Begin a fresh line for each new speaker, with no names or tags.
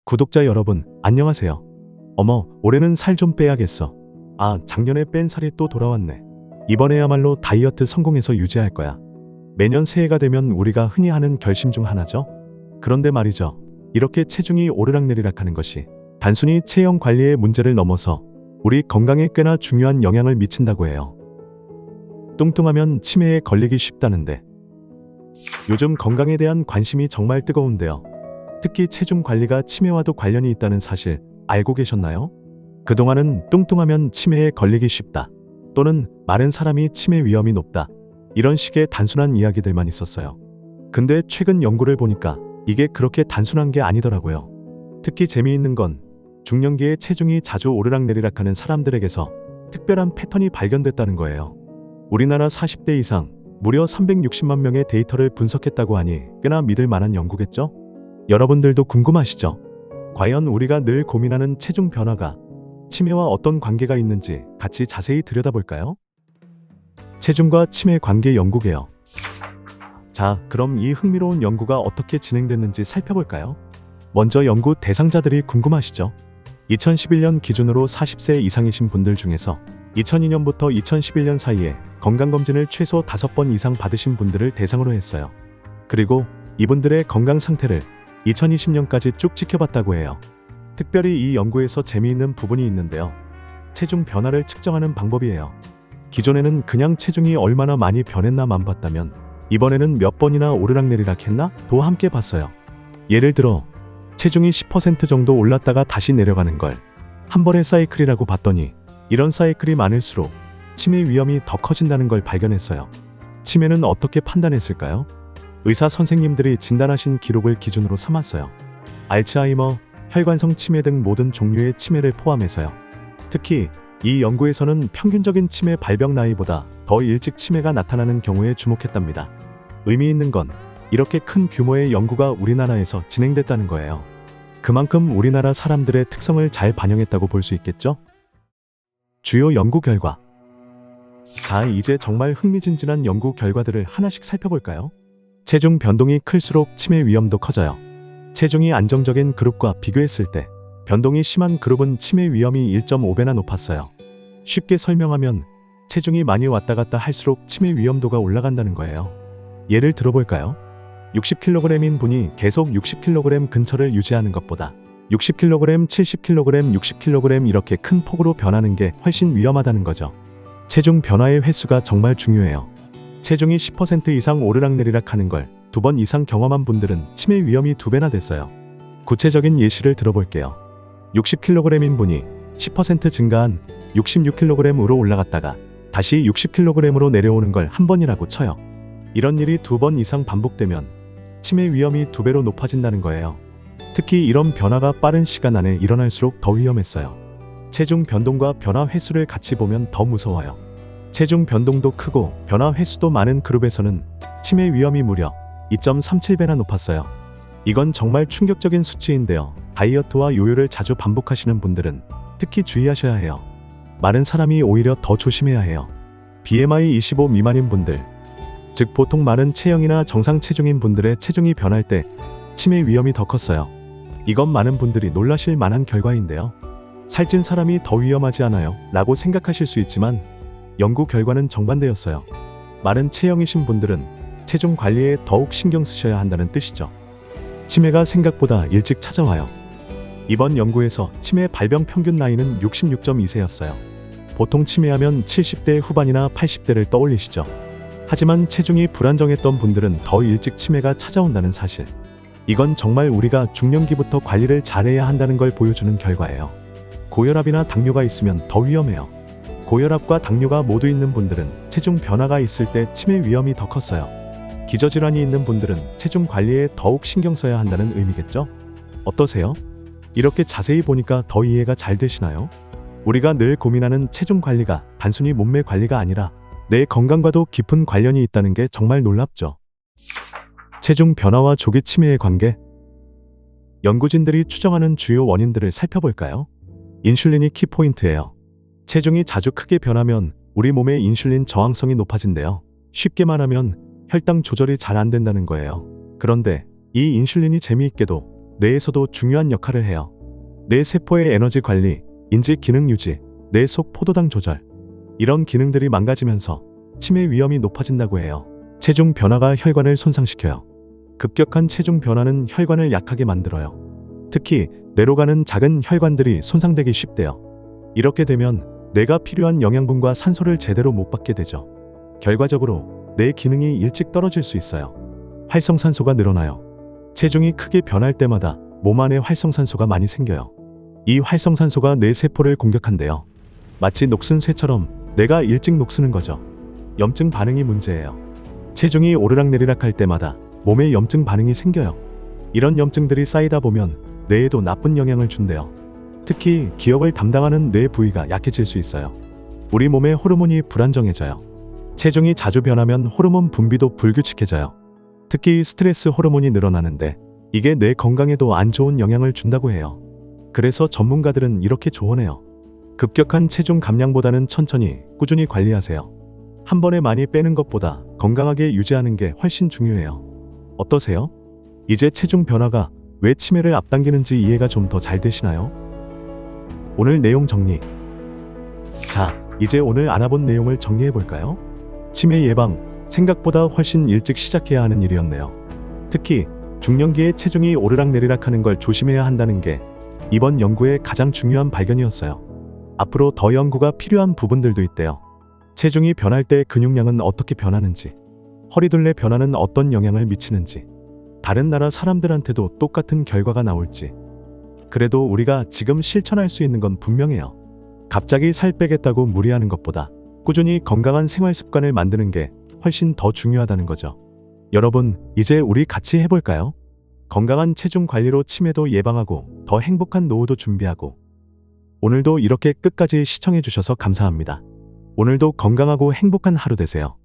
구독자 여러분, 안녕하세요. 어머, 올해는 살 좀 빼야겠어. 아, 작년에 뺀 살이 또 돌아왔네. 이번에야말로 다이어트 성공해서 유지할 거야. 매년 새해가 되면 우리가 흔히 하는 결심 중 하나죠. 그런데 말이죠. 이렇게 체중이 오르락내리락 하는 것이 단순히 체형 관리의 문제를 넘어서 우리 건강에 꽤나 중요한 영향을 미친다고 해요. 뚱뚱하면 치매에 걸리기 쉽다는데 요즘 건강에 대한 관심이 정말 뜨거운데요. 특히 체중 관리가 치매와도 관련이 있다는 사실 알고 계셨나요? 그동안은 뚱뚱하면 치매에 걸리기 쉽다. 또는 마른 사람이 치매 위험이 높다. 이런 식의 단순한 이야기들만 있었어요. 근데 최근 연구를 보니까 이게 그렇게 단순한 게 아니더라고요. 특히 재미있는 건 중년기에 체중이 자주 오르락내리락하는 사람들에게서 특별한 패턴이 발견됐다는 거예요. 우리나라 40대 이상 무려 360만 명의 데이터를 분석했다고 하니 꽤나 믿을 만한 연구겠죠? 여러분들도 궁금하시죠? 과연 우리가 늘 고민하는 체중 변화가 치매와 어떤 관계가 있는지 같이 자세히 들여다볼까요? 체중과 치매 관계 연구개요. 자, 그럼 이 흥미로운 연구가 어떻게 진행됐는지 살펴볼까요? 먼저 연구 대상자들이 궁금하시죠? 2011년 기준으로 40세 이상이신 분들 중에서 2002년부터 2011년 사이에 건강검진을 최소 5번 이상 받으신 분들을 대상으로 했어요. 그리고 이분들의 건강 상태를 2020년까지 쭉 지켜봤다고 해요. 특별히 이 연구에서 재미있는 부분이 있는데요. 체중 변화를 측정하는 방법이에요. 기존에는 그냥 체중이 얼마나 많이 변했나만 봤다면 이번에는 몇 번이나 오르락내리락 했나? 도 함께 봤어요. 예를 들어 체중이 10% 정도 올랐다가 다시 내려가는 걸 한 번의 사이클이라고 봤더니 이런 사이클이 많을수록 치매 위험이 더 커진다는 걸 발견했어요. 치매는 어떻게 판단했을까요? 의사 선생님들이 진단하신 기록을 기준으로 삼았어요. 알츠하이머, 혈관성 치매 등 모든 종류의 치매를 포함해서요. 특히 이 연구에서는 평균적인 치매 발병 나이보다 더 일찍 치매가 나타나는 경우에 주목했답니다. 의미 있는 건 이렇게 큰 규모의 연구가 우리나라에서 진행됐다는 거예요. 그만큼 우리나라 사람들의 특성을 잘 반영했다고 볼 수 있겠죠? 주요 연구 결과. 자, 이제 정말 흥미진진한 연구 결과들을 하나씩 살펴볼까요? 체중 변동이 클수록 치매 위험도 커져요. 체중이 안정적인 그룹과 비교했을 때 변동이 심한 그룹은 치매 위험이 1.5배나 높았어요. 쉽게 설명하면 체중이 많이 왔다 갔다 할수록 치매 위험도가 올라간다는 거예요. 예를 들어볼까요? 60kg인 분이 계속 60kg 근처를 유지하는 것보다 60kg, 70kg, 60kg 이렇게 큰 폭으로 변하는 게 훨씬 위험하다는 거죠. 체중 변화의 횟수가 정말 중요해요. 체중이 10% 이상 오르락내리락 하는 걸 2번 이상 경험한 분들은 치매 위험이 2배나 됐어요. 구체적인 예시를 들어볼게요. 60kg인 분이 10% 증가한 66kg으로 올라갔다가 다시 60kg으로 내려오는 걸 한 번이라고 쳐요. 이런 일이 2번 이상 반복되면 치매 위험이 2배로 높아진다는 거예요. 특히 이런 변화가 빠른 시간 안에 일어날수록 더 위험했어요. 체중 변동과 변화 횟수를 같이 보면 더 무서워요. 체중 변동도 크고 변화 횟수도 많은 그룹에서는 치매 위험이 무려 2.37배나 높았어요. 이건 정말 충격적인 수치인데요. 다이어트와 요요를 자주 반복하시는 분들은 특히 주의하셔야 해요. 마른 사람이 오히려 더 조심해야 해요. BMI 25 미만인 분들, 즉 보통 마른 체형이나 정상 체중인 분들의 체중이 변할 때 치매 위험이 더 컸어요. 이건 많은 분들이 놀라실 만한 결과인데요. 살찐 사람이 더 위험하지 않아요? 라고 생각하실 수 있지만 연구 결과는 정반대였어요. 마른 체형이신 분들은 체중 관리에 더욱 신경 쓰셔야 한다는 뜻이죠. 치매가 생각보다 일찍 찾아와요. 이번 연구에서 치매 발병 평균 나이는 66.2세였어요. 보통 치매하면 70대 후반이나 80대를 떠올리시죠. 하지만 체중이 불안정했던 분들은 더 일찍 치매가 찾아온다는 사실. 이건 정말 우리가 중년기부터 관리를 잘해야 한다는 걸 보여주는 결과예요. 고혈압이나 당뇨가 있으면 더 위험해요. 고혈압과 당뇨가 모두 있는 분들은 체중 변화가 있을 때 치매 위험이 더 컸어요. 기저질환이 있는 분들은 체중 관리에 더욱 신경 써야 한다는 의미겠죠? 어떠세요? 이렇게 자세히 보니까 더 이해가 잘 되시나요? 우리가 늘 고민하는 체중 관리가 단순히 몸매 관리가 아니라 내 건강과도 깊은 관련이 있다는 게 정말 놀랍죠. 체중 변화와 조기 치매의 관계. 연구진들이 추정하는 주요 원인들을 살펴볼까요? 인슐린이 키포인트예요. 체중이 자주 크게 변하면 우리 몸의 인슐린 저항성이 높아진대요. 쉽게 말하면 혈당 조절이 잘 안 된다는 거예요. 그런데 이 인슐린이 재미있게도 뇌에서도 중요한 역할을 해요. 뇌 세포의 에너지 관리, 인지 기능 유지, 뇌 속 포도당 조절. 이런 기능들이 망가지면서 치매 위험이 높아진다고 해요. 체중 변화가 혈관을 손상시켜요. 급격한 체중 변화는 혈관을 약하게 만들어요. 특히 뇌로 가는 작은 혈관들이 손상되기 쉽대요. 이렇게 되면 뇌가 필요한 영양분과 산소를 제대로 못 받게 되죠. 결과적으로 뇌 기능이 일찍 떨어질 수 있어요. 활성산소가 늘어나요. 체중이 크게 변할 때마다 몸 안에 활성산소가 많이 생겨요. 이 활성산소가 뇌 세포를 공격한대요. 마치 녹슨 쇠처럼 뇌가 일찍 녹쓰는 거죠. 염증 반응이 문제예요. 체중이 오르락내리락 할 때마다 몸에 염증 반응이 생겨요. 이런 염증들이 쌓이다 보면 뇌에도 나쁜 영향을 준대요. 특히 기억을 담당하는 뇌 부위가 약해질 수 있어요. 우리 몸의 호르몬이 불안정해져요. 체중이 자주 변하면 호르몬 분비도 불규칙해져요. 특히 스트레스 호르몬이 늘어나는데 이게 뇌 건강에도 안 좋은 영향을 준다고 해요. 그래서 전문가들은 이렇게 조언해요. 급격한 체중 감량보다는 천천히 꾸준히 관리하세요. 한 번에 많이 빼는 것보다 건강하게 유지하는 게 훨씬 중요해요. 어떠세요? 이제 체중 변화가 왜 치매를 앞당기는지 이해가 좀 더 잘 되시나요? 오늘 내용 정리. 자, 이제 오늘 알아본 내용을 정리해 볼까요? 치매 예방, 생각보다 훨씬 일찍 시작해야 하는 일이었네요. 특히 중년기에 체중이 오르락내리락 하는 걸 조심해야 한다는 게 이번 연구의 가장 중요한 발견이었어요. 앞으로 더 연구가 필요한 부분들도 있대요. 체중이 변할 때 근육량은 어떻게 변하는지, 허리둘레 변화는 어떤 영향을 미치는지, 다른 나라 사람들한테도 똑같은 결과가 나올지. 그래도 우리가 지금 실천할 수 있는 건 분명해요. 갑자기 살 빼겠다고 무리하는 것보다 꾸준히 건강한 생활 습관을 만드는 게 훨씬 더 중요하다는 거죠. 여러분, 이제 우리 같이 해볼까요? 건강한 체중 관리로 치매도 예방하고 더 행복한 노후도 준비하고. 오늘도 이렇게 끝까지 시청해주셔서 감사합니다. 오늘도 건강하고 행복한 하루 되세요.